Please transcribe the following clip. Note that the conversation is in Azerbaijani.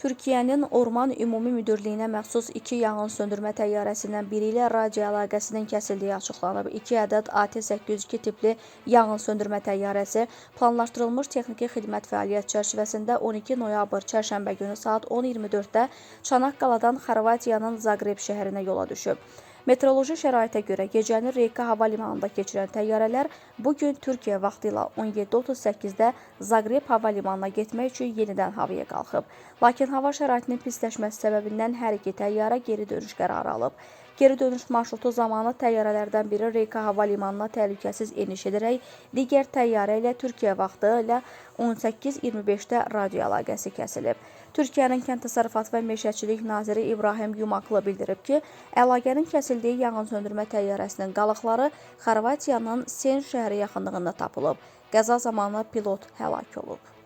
Türkiyənin Orman Ümumi Müdürlüyünə məxsus 2 yanğın söndürmə təyyarəsindən biri ilə radio əlaqəsinin kəsildiyi açıqlanıb. 2 ədəd AT-802 tipli yanğın söndürmə təyyarəsi planlaşdırılmış texniki xidmət fəaliyyət çərçivəsində 12 noyabr çərşənbə günü saat 10:24-də Çanaqqaladan Xorvatiyanın Zaqreb şəhərinə yola düşüb. Meteoroloji şəraitə görə gecəni Reyka hava limanında keçirən təyyarələr bugün Türkiyə vaxtı ilə 17:38-də Zaqreb hava limanına getmək üçün yenidən havaya qalxıb. Lakin hava şəraitinin pisləşməsi səbəbindən hər iki təyyarə geri dönüş qərarı alıb. Geri dönüş marşrutu zamanı təyyarələrdən biri Reyka hava limanına təhlükəsiz eniş edərək, digər təyyarə ilə Türkiyə vaxtı ilə 18:25-də radio əlaqəsi kəsilib. Türkiyənin Kənd Təsərrüfatı və Meşəçilik naziri İbrahim Yumaklı bildirib ki, əlaqənin kəsildiyi yanğınsöndürmə təyyarəsinin qalıqları Xorvatiyanın Sen şəhəri yaxınlığında tapılıb. Qəza zamanı pilot həlak olub.